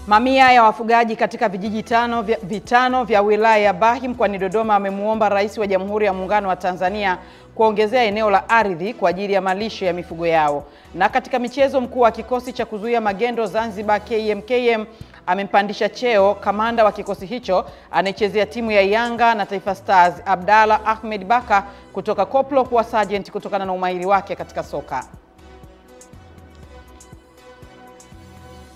Mamia ya wafugaji katika vijiji vitano vya wilaya ya Bahi mkoani Dodoma wamemuomba Rais wa Jamhuri ya Muungano wa Tanzania kuongezea eneo la ardhi kwa ajili ya malisho ya mifugo yao. Na katika michezo, mkuu wa kikosi cha kuzuia magendo Zanzibar KMKM amempandisha cheo kamanda wa kikosi hicho anayechezea timu ya Yanga na Taifa Stars Abdalla Ahmed Baka kutoka koplo kuwa sergeant kutokana na umahiri wake katika soka.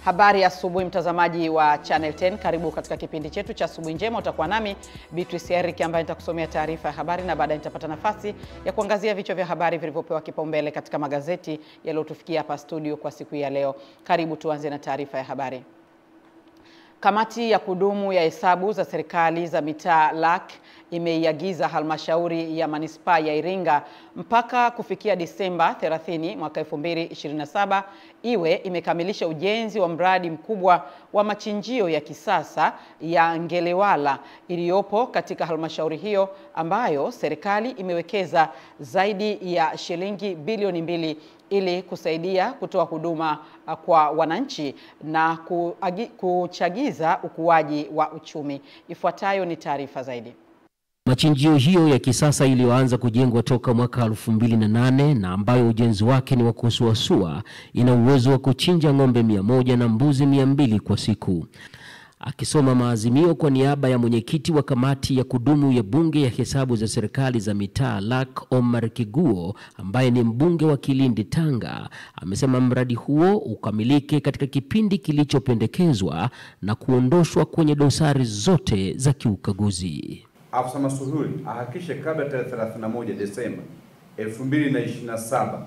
Habari ya asubuhi mtazamaji wa Channel 10, karibu katika kipindi chetu cha asubuhi njema. Utakuwa nami Beatrice Eric ambaye nitakusomea taarifa ya habari na baadaye nitapata nafasi ya kuangazia vichwa vya habari vilivyopewa kipaumbele katika magazeti yaliyotufikia hapa studio kwa siku ya leo. Karibu tuanze na taarifa ya habari. Kamati ya kudumu ya hesabu za serikali za mitaa LAC imeiagiza halmashauri ya manispaa ya Iringa mpaka kufikia Disemba 30 mwaka 2027 iwe imekamilisha ujenzi wa mradi mkubwa wa machinjio ya kisasa ya Ngelewala iliyopo katika halmashauri hiyo, ambayo serikali imewekeza zaidi ya shilingi bilioni 2 ili kusaidia kutoa huduma kwa wananchi na kuchagiza ukuaji wa uchumi. Ifuatayo ni taarifa zaidi. Machinjio hiyo ya kisasa iliyoanza kujengwa toka mwaka 2008 na ambayo ujenzi wake ni wa kusuasua ina uwezo wa kuchinja ng'ombe 100 na mbuzi 200 kwa siku. Akisoma maazimio kwa niaba ya mwenyekiti wa kamati ya kudumu ya bunge ya hesabu za serikali za mitaa LAC Omar Kiguo, ambaye ni mbunge wa Kilindi Tanga, amesema mradi huo ukamilike katika kipindi kilichopendekezwa na kuondoshwa kwenye dosari zote za kiukaguzi. Afisa masuhuri ahakishe kabla tarehe 31 Desemba 2027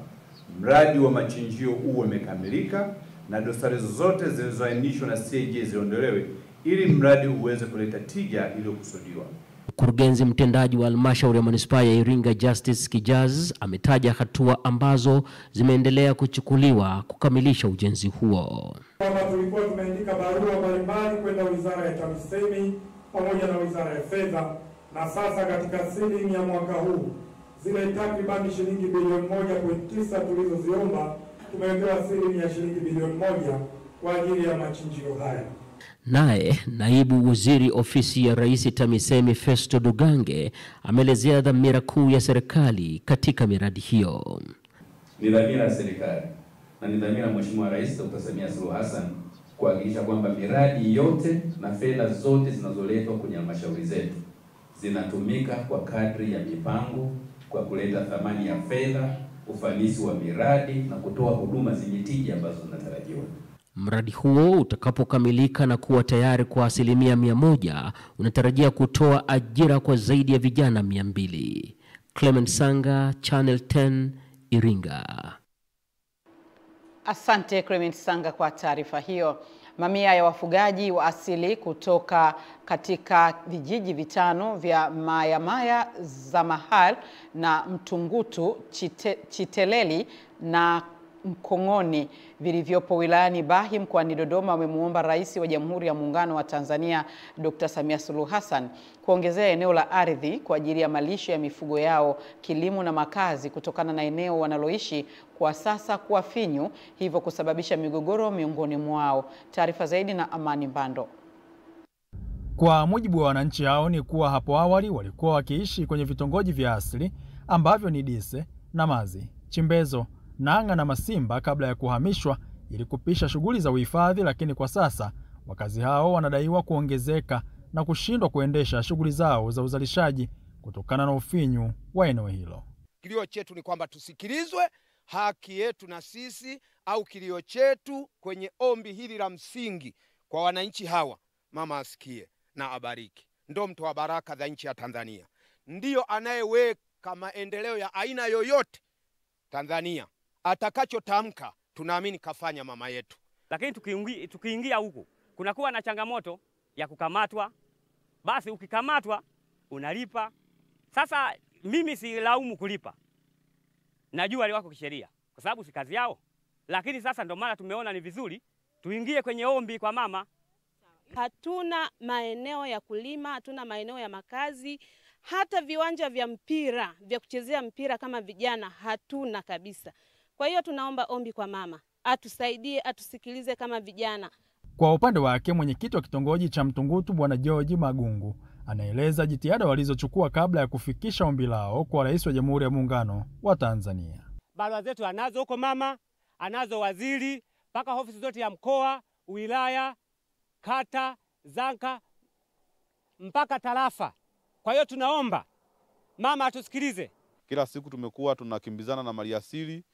mradi wa machinjio uwe umekamilika na dosari zote zilizoainishwa na CAG ziondolewe ili mradi uweze kuleta tija iliyokusudiwa. Mkurugenzi mtendaji wa halmashauri ya manispaa ya Iringa Justice Kijaz ametaja hatua ambazo zimeendelea kuchukuliwa kukamilisha ujenzi huo. Kama tulikuwa tumeandika barua mbalimbali kwenda Wizara ya TAMISEMI pamoja na Wizara ya Fedha, na sasa katika sili ya mwaka huu zile takriban shilingi bilioni 1.9 tulizoziomba tumewekewa sili ya shilingi bilioni 1 kwa ajili ya machinjio haya. Naye naibu waziri ofisi ya Rais TAMISEMI Festo Dugange ameelezea dhamira kuu ya serikali katika miradi hiyo. Ni dhamira ya serikali na ni dhamira ya Mheshimiwa Rais Dr. Samia Suluhu Hassan kuhakikisha kwamba miradi yote na fedha zote zinazoletwa kwenye halmashauri zetu zinatumika kwa kadri ya mipango, kwa kuleta thamani ya fedha, ufanisi wa miradi na kutoa huduma zenye tija ambazo zinatarajiwa. Mradi huo utakapokamilika na kuwa tayari kwa 100%, unatarajia kutoa ajira kwa zaidi ya vijana 200. Clement Sanga, Channel 10, Iringa. Asante Clement Sanga kwa taarifa hiyo. Mamia ya wafugaji wa asili kutoka katika vijiji vitano vya Mayamaya, Zamahal na Mtungutu, Chiteleli na Mkongoni vilivyopo wilayani Bahi mkoani Dodoma wamemuomba Rais wa Jamhuri ya Muungano wa Tanzania Dr. Samia Suluhu Hassan kuongezea eneo la ardhi kwa ajili ya malisho ya mifugo yao, kilimo na makazi kutokana na eneo wanaloishi kwa sasa kuwa finyu, hivyo kusababisha migogoro miongoni mwao. Taarifa zaidi na Amani Mbando. Kwa mujibu wa wananchi hao ni kuwa hapo awali walikuwa wakiishi kwenye vitongoji vya asili ambavyo ni Dise, Namazi, Chimbezo, Nanga na Masimba kabla ya kuhamishwa ili kupisha shughuli za uhifadhi, lakini kwa sasa wakazi hao wanadaiwa kuongezeka na kushindwa kuendesha shughuli zao za uzalishaji kutokana na ufinyu wa eneo hilo. Kilio chetu ni kwamba tusikilizwe, haki yetu na sisi au kilio chetu kwenye ombi hili la msingi kwa wananchi hawa. Mama asikie na abariki. Ndio mtoa baraka za nchi ya Tanzania. Ndiyo anayeweka maendeleo ya aina yoyote Tanzania. Atakachotamka tunaamini kafanya mama yetu. Lakini tukiingia huko kunakuwa na changamoto ya kukamatwa. Basi ukikamatwa unalipa. Sasa mimi si laumu kulipa. Najua wale wako kisheria kwa sababu si kazi yao. Lakini sasa ndio maana tumeona ni vizuri tuingie kwenye ombi kwa mama. Hatuna maeneo ya kulima, hatuna maeneo ya makazi, hata viwanja vya mpira, vya kuchezea mpira kama vijana hatuna kabisa. Kwa hiyo tunaomba ombi kwa mama, atusaidie, atusikilize kama vijana. Kwa upande wake, mwenyekiti wa kitongoji cha Mtungutu Bwana George Magungu anaeleza jitihada walizochukua kabla ya kufikisha ombi lao kwa Rais wa Jamhuri ya Muungano wa Tanzania. Barua zetu anazo huko mama, anazo waziri, mpaka ofisi zote ya mkoa, wilaya, kata, zanka, mpaka tarafa. Kwa hiyo tunaomba mama atusikilize. Kila siku tumekuwa tunakimbizana na maliasili,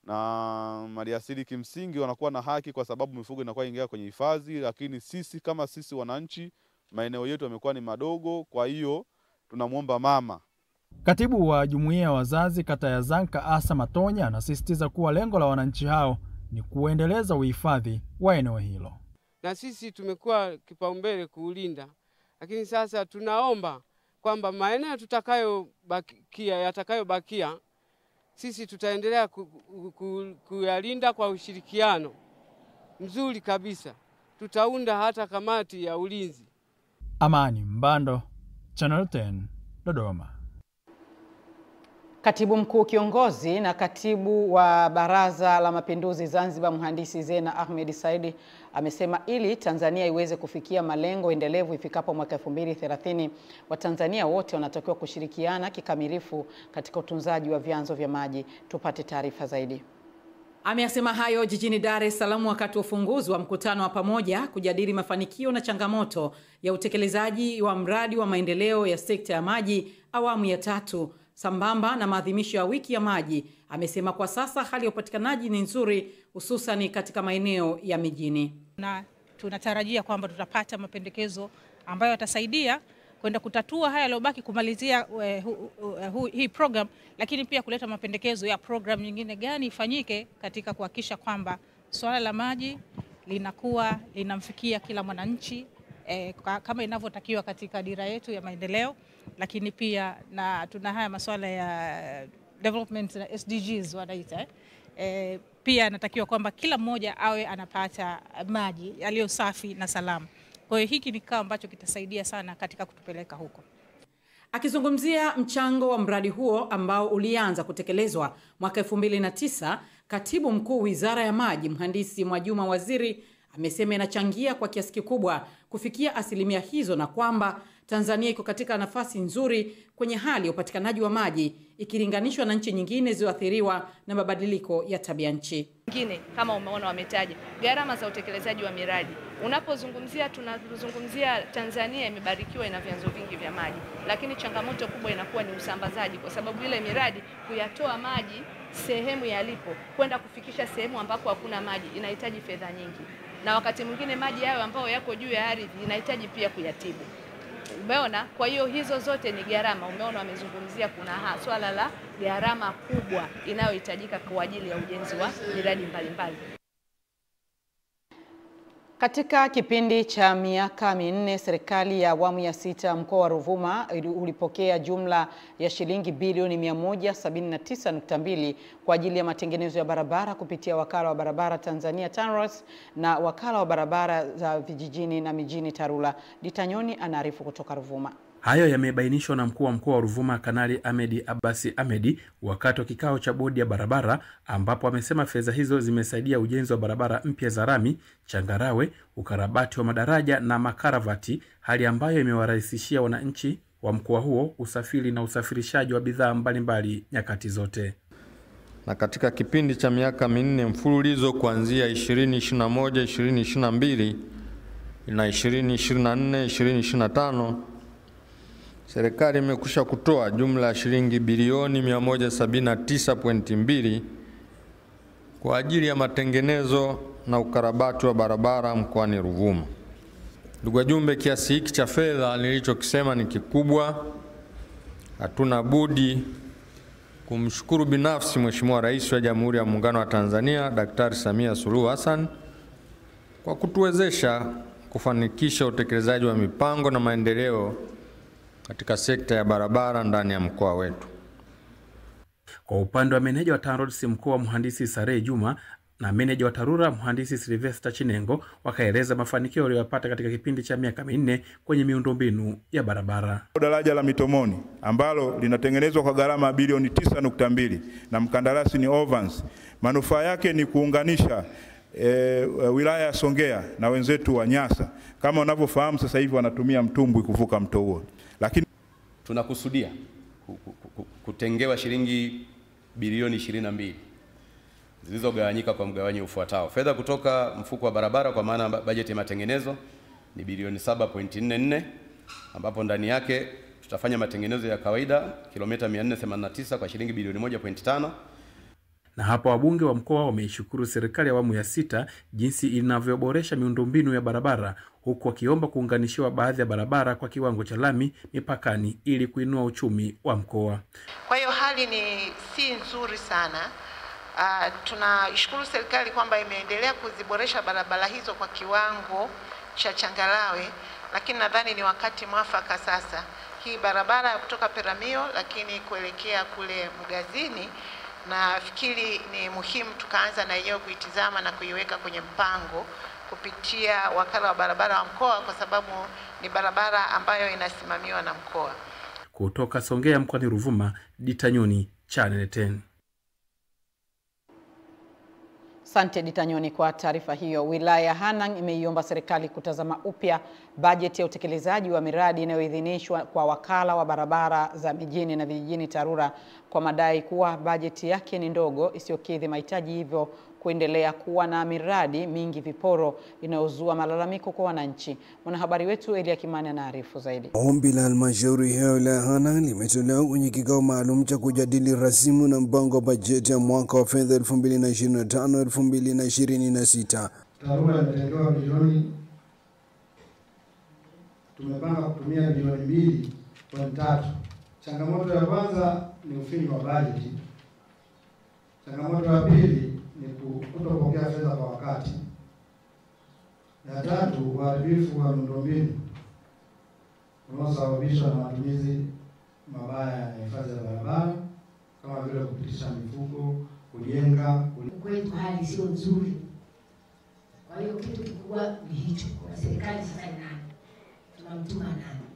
na maliasili kimsingi wanakuwa na haki kwa sababu mifugo inakuwa ingia kwenye hifadhi, lakini sisi wananchi maeneo yetu yamekuwa ni madogo, kwa hiyo tunamuomba mama. Katibu wa Jumuiya ya Wazazi kata ya Zanka Asa Matonya anasisitiza kuwa lengo la wananchi hao ni kuendeleza uhifadhi wa eneo hilo. Na sisi tumekuwa kipaumbele kuulinda, lakini sasa tunaomba kwamba maeneo yatakayobakia sisi tutaendelea kuyalinda kwa ushirikiano mzuri kabisa. Tutaunda hata kamati ya ulinzi. Amani Mbando, Channel 10, Dodoma. Katibu mkuu kiongozi na katibu wa Baraza la Mapinduzi Zanzibar Mhandisi Zena Ahmed Saidi amesema ili Tanzania iweze kufikia malengo endelevu ifikapo mwaka 2030, Watanzania wote wanatakiwa kushirikiana kikamilifu katika utunzaji wa vyanzo vya maji. Tupate taarifa zaidi. Ameyasema hayo jijini Dar es Salaam wakati wa ufunguzi wa mkutano wa pamoja kujadili mafanikio na changamoto ya utekelezaji wa mradi wa maendeleo ya sekta ya maji awamu ya 3 sambamba na maadhimisho ya wiki ya maji. Amesema kwa sasa hali ya upatikanaji ni nzuri hususan katika maeneo ya mijini. Na tunatarajia kwamba tutapata mapendekezo ambayo yatasaidia kwenda kutatua haya yaliyobaki, kumalizia hii program, lakini pia kuleta mapendekezo ya program nyingine gani ifanyike katika kuhakikisha kwamba swala la maji linakuwa linamfikia kila mwananchi kama inavyotakiwa katika dira yetu ya maendeleo. Lakini pia na tuna haya masuala ya development na SDGs wanaita pia natakiwa kwamba kila mmoja awe anapata maji yaliyo safi na salama. Kwa hiyo hiki ni kikao ambacho kitasaidia sana katika kutupeleka huko. Akizungumzia mchango wa mradi huo ambao ulianza kutekelezwa mwaka 2009, Katibu Mkuu Wizara ya Maji Mhandisi Mwajuma Waziri amesema inachangia kwa kiasi kikubwa kufikia asilimia hizo na kwamba Tanzania iko katika nafasi nzuri kwenye hali ya upatikanaji wa maji ikilinganishwa na nchi nyingine zilizoathiriwa na mabadiliko ya tabia nchi. Nyingine kama umeona wametaja gharama za utekelezaji wa miradi. Tunazungumzia Tanzania imebarikiwa ina vyanzo vingi vya maji, lakini changamoto kubwa inakuwa ni usambazaji, kwa sababu ile miradi kuyatoa maji sehemu yalipo kwenda kufikisha sehemu ambako hakuna maji inahitaji fedha nyingi, na wakati mwingine maji hayo ambayo yako juu ya ardhi inahitaji pia kuyatibu. Umeona? Kwa hiyo hizo zote ni gharama. Umeona wamezungumzia kuna swala la gharama kubwa inayohitajika kwa ajili ya ujenzi wa miradi mbalimbali. Katika kipindi cha miaka 4, serikali ya awamu ya 6 mkoa wa Ruvuma ulipokea jumla ya shilingi bilioni 179.2 kwa ajili ya matengenezo ya barabara kupitia wakala wa barabara Tanzania TANROADS na wakala wa barabara za vijijini na mijini TARURA. Ditanyoni anaarifu kutoka Ruvuma. Hayo yamebainishwa na mkuu wa mkoa wa Ruvuma Kanali Ahmed Abbasi Ahmed wakati wa kikao cha bodi ya barabara, ambapo amesema fedha hizo zimesaidia ujenzi wa barabara mpya za rami, changarawe, ukarabati wa madaraja na makaravati, hali ambayo imewarahisishia wananchi wa mkoa huo usafiri na usafirishaji wa bidhaa mbalimbali nyakati zote. Na katika kipindi cha miaka 4 mfululizo kuanzia 2021, 2022 na 2024, 2025 serikali imekusha kutoa jumla ya shilingi bilioni 179.2 kwa ajili ya matengenezo na ukarabati wa barabara mkoani Ruvuma. Ndugu wajumbe, kiasi hiki cha fedha nilichokisema ni kikubwa. Hatuna budi kumshukuru binafsi Mheshimiwa Rais wa Jamhuri ya Muungano wa Tanzania Daktari Samia Suluhu Hassan kwa kutuwezesha kufanikisha utekelezaji wa mipango na maendeleo katika sekta ya barabara ndani ya mkoa wetu. Kwa upande wa meneja wa TANROADS mkoa Mhandisi Sare Juma na meneja wa TARURA Mhandisi Sylvester Chinengo wakaeleza mafanikio waliyopata katika kipindi cha miaka 4 kwenye miundombinu ya barabara. Daraja la Mitomoni ambalo linatengenezwa kwa gharama bilioni 9.2 na mkandarasi ni Ovans. Manufaa yake ni kuunganisha wilaya ya Songea na wenzetu wa Nyasa, kama unavyofahamu sasa hivi wanatumia mtumbwi kuvuka mto huo. Lakini tunakusudia kutengewa shilingi bilioni 22 zilizogawanyika kwa mgawanyo ufuatao. Fedha kutoka mfuko wa barabara kwa maana bajeti ya matengenezo ni bilioni 7.44, ambapo ndani yake tutafanya matengenezo ya kawaida kilomita 489 kwa shilingi bilioni 1.5. Na hapa wabunge wa mkoa wameishukuru serikali ya awamu ya 6 jinsi inavyoboresha miundombinu ya barabara, huku wakiomba kuunganishiwa baadhi ya barabara kwa kiwango cha lami mipakani ili kuinua uchumi wa mkoa. Kwa hiyo hali si nzuri sana. Tunashukuru serikali kwamba imeendelea kuziboresha barabara hizo kwa kiwango cha changarawe, lakini nadhani ni wakati mwafaka sasa hii barabara ya kutoka Peramio lakini kuelekea kule Mgazini, na fikiri ni muhimu tukaanza na yeye kuitizama na kuiweka kwenye mpango kupitia wakala wa barabara wa mkoa, kwa sababu ni barabara ambayo inasimamiwa na mkoa. Kutoka Songea mkoani Ruvuma, Ditanyoni, Channel 10. Asante Ditanyoni kwa taarifa hiyo. Wilaya ya Hanang imeiomba serikali kutazama upya bajeti ya utekelezaji wa miradi inayoidhinishwa kwa wakala wa barabara za mijini na vijijini TARURA kwa madai kuwa bajeti yake ni ndogo isiyokidhi mahitaji, hivyo kuendelea kuwa na miradi mingi viporo inayozua malalamiko kwa wananchi. Mwanahabari wetu Elia Kimani anaarifu zaidi. Ombi la halmashauri hiyo la Hanang limetolewa kwenye kikao maalum cha kujadili rasimu na mpango wa bajeti ya mwaka wa fedha 2025-2026. TARURA imetengewa bilioni, tumepanga kutumia bilioni 2.3. Changamoto ya kwanza ni ufinyu wa bajeti. Changamoto ya pili ni kutopokea fedha kwa wakati. Ya tatu, uharibifu wa miundombinu unaosababishwa na matumizi mabaya ya hifadhi ya barabara kama vile kupitisha mifuko, kujenga. Kwetu hali sio nzuri. Kwa hiyo kitu kikubwa ni hicho. Kwa serikali sasa ni nani? Tunamtuma nani?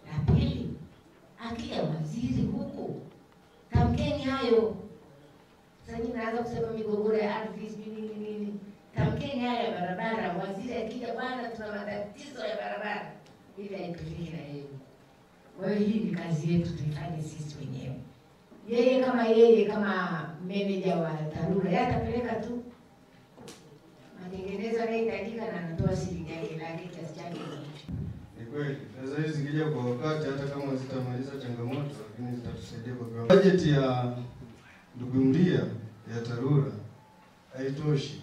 La pili, akija waziri huko, tamkeni hayo. Sasa ninaanza kusema migogoro ya ardhi nini. Tamkeni haya ya barabara. Waziri akija, bwana tuna matatizo ya barabara, ili aipeleke na yeye. Kwa hiyo hii ni kazi yetu, tuifanye sisi wenyewe. Yeye kama meneja wa TARURA, yeye atapeleka tu matengenezo yanayohitajika na anatoa shilingi yake, lakini kiasi chake ni kweli. Fedha hizi zikija kwa wakati, hata kama zitamaliza changamoto, lakini zitatusaidia kwa kiwango. Bajeti ya ndugu Mria ya TARURA haitoshi.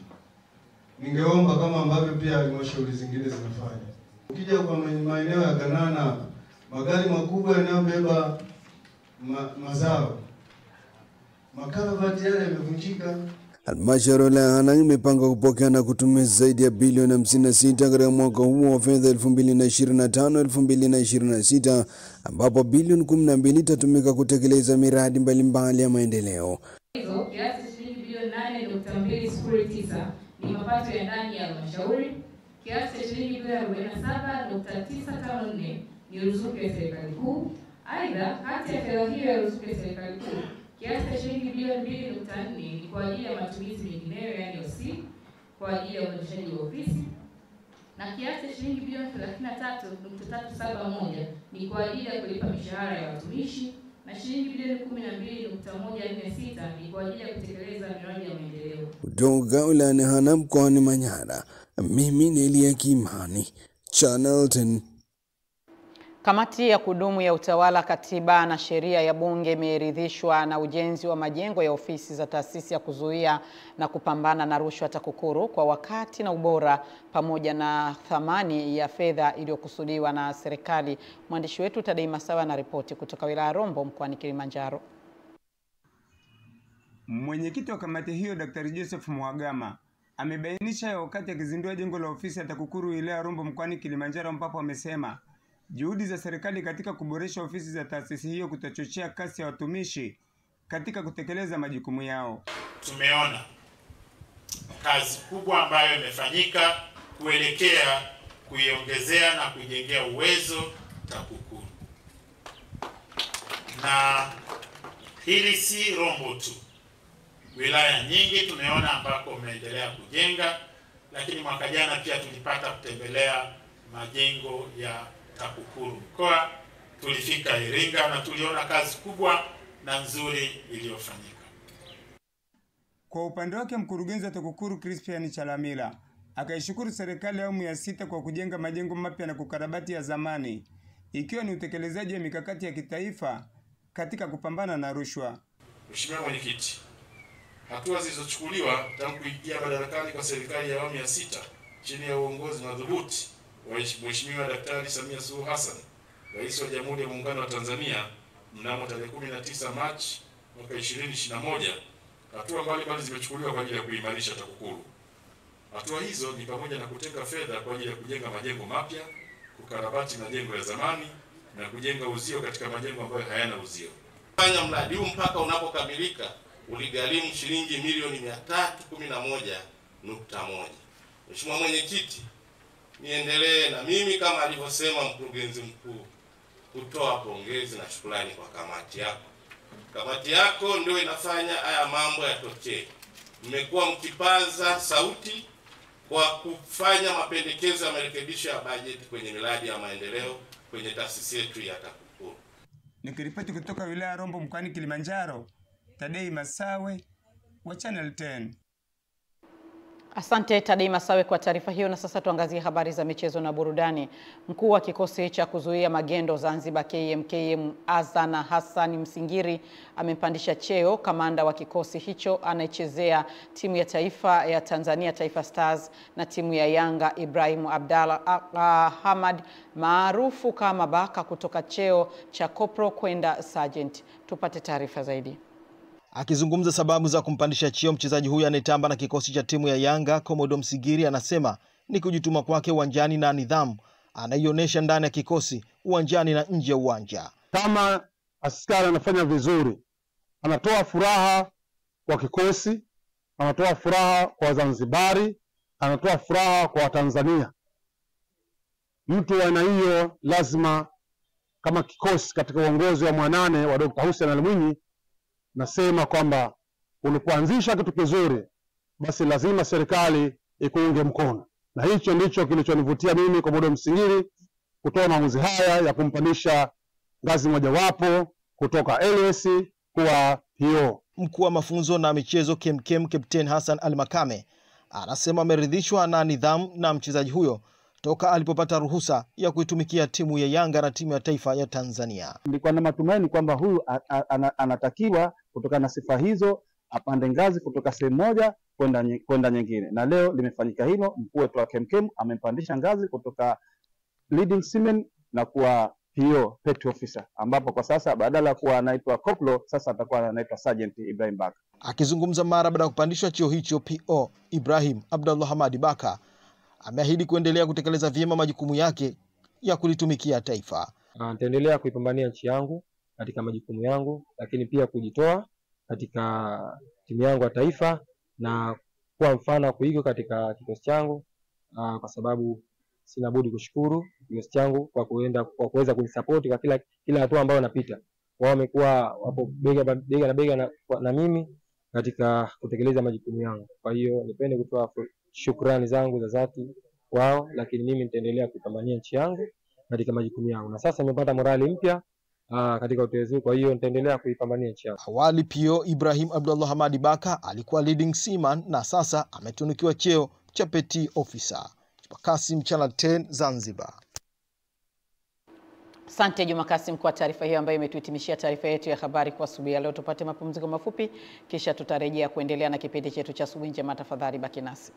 Ningeomba kama ambavyo pia halmashauri zingine zinafanya. Ukija kwa maeneo ya Ganana, magari makubwa yanayobeba mazao, makaravati yale yamevunjika. Halmashauri ya Hanang imepanga kupokea na kutumia zaidi ya bilioni 56 katika mwaka huu wa fedha 2025-2026, ambapo bilioni 12 itatumika kutekeleza miradi mbalimbali ya maendeleo. Hizo kiasi shilingi bilioni 8.209 ni mapato ya ndani ya halmashauri. Kiasi cha shilingi bilioni 47.954 ni ruzuku ya serikali kuu. Aidha, kati ya fedha hiyo ya ruzuku ya serikali kuu, kiasi cha shilingi bilioni 2.4 ni kwa ajili ya matumizi mengineyo, yani OC, kwa ajili ya uendeshaji wa ofisi, na kiasi cha shilingi bilioni 33.371 ni kwa ajili ya kulipa mishahara ya watumishi, na shilingi bilioni 12.146 ni kwa ajili ya kutekeleza miradi ya maendeleo. Kutoka wilayani Hanang mkoani Manyara, mimi ni Elia Kimani, Channel 10. Kamati ya kudumu ya utawala, katiba na sheria ya bunge imeridhishwa na ujenzi wa majengo ya ofisi za taasisi ya kuzuia na kupambana na rushwa TAKUKURU kwa wakati na ubora, pamoja na thamani ya fedha iliyokusudiwa na serikali. Mwandishi wetu Tadei Masawa na ripoti kutoka wilaya Rombo mkoani Kilimanjaro. Mwenyekiti wa kamati hiyo Dr. Joseph Mwagama amebainisha wakati akizindua jengo la ofisi ya TAKUKURU wilaya Rombo mkoani Kilimanjaro, ambapo amesema juhudi za serikali katika kuboresha ofisi za taasisi hiyo kutachochea kasi ya watumishi katika kutekeleza majukumu yao. Tumeona kazi kubwa ambayo imefanyika kuelekea kuiongezea na kuijengea uwezo TAKUKURU. Na hili si Rombo tu. wilaya nyingi tumeona ambako umeendelea kujenga, lakini mwaka jana pia tulipata kutembelea majengo ya TAKUKURU mkoa. Tulifika Iringa na tuliona kazi kubwa na nzuri iliyofanyika. Kwa upande wake, mkurugenzi wa TAKUKURU Crispian Chalamila akaishukuru serikali ya awamu ya 6 kwa kujenga majengo mapya na kukarabati ya zamani, ikiwa ni utekelezaji wa mikakati ya kitaifa katika kupambana na rushwa. Mheshimiwa Mwenyekiti, hatua zilizochukuliwa tangu kuingia madarakani kwa serikali ya awamu ya 6 chini ya uongozi madhubuti wa Mheshimiwa Daktari Samia Suluhu Hassan, Rais wa Jamhuri ya Muungano wa Tanzania, mnamo tarehe 19 Machi mwaka 2021, hatua mbalimbali zimechukuliwa kwa ajili ya kuimarisha TAKUKURU. Hatua hizo ni pamoja na kutenga fedha kwa ajili ya kujenga majengo mapya, kukarabati majengo ya zamani na kujenga uzio katika majengo ambayo hayana uzio. Fanya mradi huu mpaka unapokamilika uligharimu shilingi milioni 311.1. Mheshimiwa Mwenyekiti, niendelee na mimi kama alivyosema mkurugenzi mkuu kutoa pongezi na shukrani kwa kamati yako. Kamati yako ndio inafanya haya mambo yatokee. Mmekuwa mkipaza sauti kwa kufanya mapendekezo ya marekebisho ya bajeti kwenye miradi ya maendeleo kwenye taasisi yetu ya TAKUKURU. Nikiripoti kutoka wilaya ya Rombo mkoani Kilimanjaro, Tadei Masawe wa Channel 10. Asante Tadei Masawe kwa taarifa hiyo. Na sasa tuangazie habari za michezo na burudani. Mkuu wa kikosi cha kuzuia magendo Zanzibar KMKM Azana Hassan Msingiri amempandisha cheo kamanda wa kikosi hicho anayechezea timu ya taifa ya Tanzania Taifa Stars na timu ya Yanga Ibrahim Abdalla Hamad maarufu kama Baka kutoka cheo cha kopro kwenda sergeant. Tupate taarifa zaidi. Akizungumza sababu za kumpandisha cheo mchezaji huyu anayetamba na kikosi cha timu ya Yanga, Komodo Msigiri anasema ni kujituma kwake uwanjani na nidhamu anaionyesha ndani ya kikosi, uwanjani na nje ya uwanja. Kama askari anafanya vizuri, anatoa furaha kwa kikosi, anatoa furaha kwa Zanzibari, anatoa furaha kwa Tanzania. Mtu wa aina hiyo lazima, kama kikosi katika uongozi wa mwanane wa Dr. Hussein Ali Mwinyi, nasema kwamba ulipoanzisha kitu kizuri basi lazima serikali ikuunge mkono, na hicho ndicho kilichonivutia mimi Komodo Msingiri kutoa maamuzi haya ya kumpandisha ngazi mojawapo kutoka LS kuwa PO. Mkuu wa mafunzo na michezo KMKM Captain Hassan Al-Makame anasema ameridhishwa na nidhamu na mchezaji huyo toka alipopata ruhusa ya kuitumikia timu ya Yanga na timu ya taifa ya Tanzania. Nilikuwa na matumaini kwamba huyu anatakiwa kutokana na sifa hizo apande ngazi kutoka sehemu moja kwenda nyingine, na leo limefanyika hilo. Mkuu wetu wa KMKM amempandisha ngazi kutoka leading seaman na kuwa PO petty officer, ambapo kwa sasa badala ya kuwa anaitwa koplo sasa atakuwa anaitwa sergeant Ibrahim Baka. Akizungumza mara baada ya kupandishwa cheo hicho, PO Ibrahim Abdalla Hamad Baka ameahidi kuendelea kutekeleza vyema majukumu yake ya kulitumikia taifa. Nitaendelea kuipambania nchi yangu katika majukumu yangu, lakini pia kujitoa katika timu yangu ya taifa na kuwa mfano kuigwa katika kikosi changu, kwa sababu sina budi kushukuru kikosi changu kwa kuweza kunisupport kwa kila hatua ambayo napita. Wao wamekuwa wapo bega na bega na mimi katika kutekeleza majukumu yangu. Kwa hiyo nipende kutoa shukrani zangu za dhati wao, lakini mimi nitaendelea kupambania nchi yangu katika majukumu yangu. Na sasa nimepata morali mpya katika utetezi, kwa hiyo nitaendelea kuipambania nchi yangu. Awali PO Ibrahim Abdalla Hamad Baka alikuwa leading seaman na sasa ametunukiwa cheo cha petty officer. Kasim, Channel 10, Zanzibar. Asante Juma Kasim kwa taarifa hiyo ambayo imetuhitimishia taarifa yetu ya habari kwa asubuhi ya leo. Tupate mapumziko mafupi kisha tutarejea kuendelea na kipindi chetu cha Asubuhi Njema. Tafadhali baki nasi.